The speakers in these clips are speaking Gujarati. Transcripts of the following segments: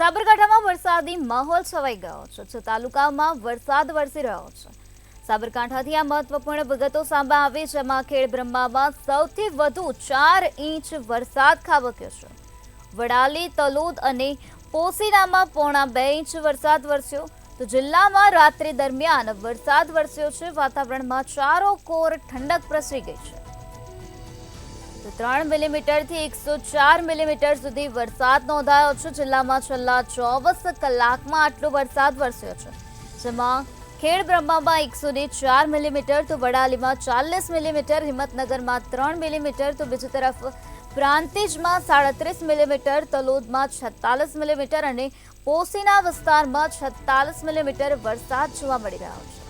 સાબરકાંઠામાં વરસાદી માહોલ છવાઈ ગયો છે। 6 તાલુકામાં વરસાદ વરસી રહ્યો છે। સાબરકાંઠાથી આ મહત્વપૂર્ણ વિગતો સામે આવી, જેમાં ખેડબ્રહ્મામાં સૌથી વધુ 4 ઇંચ વરસાદ ખાબક્યો છે। વડાલી, તલોદ અને પોસીનામાં પોણા 2 ઇંચ વરસાદ વરસ્યો। તો જિલ્લામાં રાત્રિ દરમિયાન વરસાદ વરસ્યો છે। વાતાવરણમાં ચારોકોર ઠંડક પ્રસરી ગઈ છે। તો 3 મિલીમીટરથી 104 મિલીમીટર સુધી વરસાદ નોંધાયો છે। જિલ્લામાં છેલ્લા 24 કલાકમાં આટલો વરસાદ વરસ્યો છે, જેમાં ખેડબ્રહ્મામાં 104 મિલીમીટર, તો વડાલીમાં 40 મિલીમીટર, હિંમતનગરમાં 3 મિલીમીટર, તો બીજી તરફ પ્રાંતિજમાં 37 મિલીમીટર, તલોદમાં 46 મિલીમીટર અને પોસીના વિસ્તારમાં 46 મિલીમીટર વરસાદ જોવા મળી રહ્યો છે।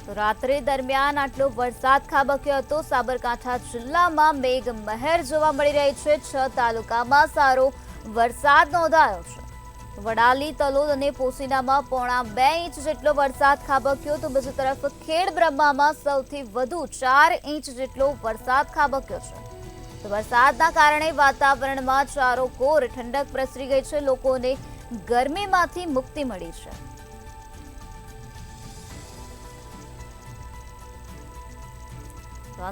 તો રાત્રિ દરમિયાન આટલો વરસાદ ખાબક્યો હતો। સાબરકાંઠા જિલ્લામાં મેઘમહેર જોવા મળી રહી છે। 6 તાલુકામાં સારો વરસાદ નોંધાયો છે। વડાલી, તલોદ અને પોસીનામાં પોણા 2 ઇંચ જેટલો વરસાદ ખાબક્યો, તો બીજી તરફ ખેડબ્રહ્મામાં સૌથી વધુ 4 ઇંચ જેટલો વરસાદ ખાબક્યો છે। તો વરસાદના કારણે વાતાવરણમાં ચારોકોર ઠંડક પ્રસરી ગઈ છે। લોકોને ગરમીમાંથી મુક્તિ મળી છે।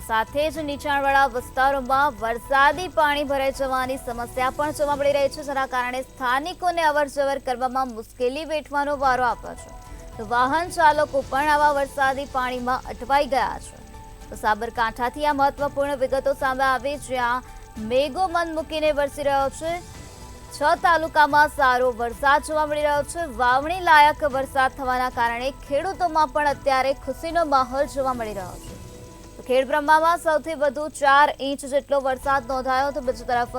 સાથે જ નીચાણવાળા વિસ્તારોમાં વરસાદી પાણી ભરાઈ જવાની સમસ્યા પણ જોવા મળી રહી છે, જેના કારણે સ્થાનિકોને અવરજવર કરવામાં મુશ્કેલી વેઠવાનો વારો આપ્યો છે। તો વાહન ચાલકો પણ આવા વરસાદી પાણીમાં અટવાઈ ગયા છે। તો સાબરકાંઠાથી આ મહત્વપૂર્ણ વિગતો સામે આવી, જ્યાં મેઘો મન મૂકીને વરસી રહ્યો છે। 6 તાલુકામાં સારો વરસાદ જોવા મળી રહ્યો છે। વાવણી લાયક વરસાદ થવાના કારણે ખેડૂતોમાં પણ અત્યારે ખુશીનો માહોલ જોવા મળી રહ્યો છે। ખેડબ્રહ્મામાં સૌથી વધુ 4 ઇંચ જેટલો વરસાદ નોંધાયો, તો બીજી તરફ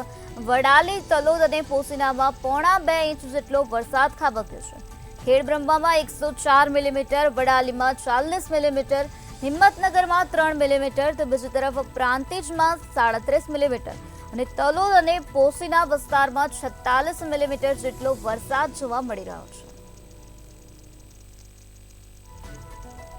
વડાલી, તલોદ અને પોસીનામાં પોણા 2 ઇંચ જેટલો વરસાદ ખાબક્યો છે। ખેડબ્રહ્મામાં 104 મિલીમીટર, વડાલીમાં 40 મિલીમીટર, હિંમતનગરમાં 3 મિલીમીટર, તો બીજી તરફ પ્રાંતિજમાં 37 મિલીમીટર અને તલોદ અને પોસીના વિસ્તારમાં 46 મિલીમીટર જેટલો વરસાદ જોવા મળી રહ્યો છે।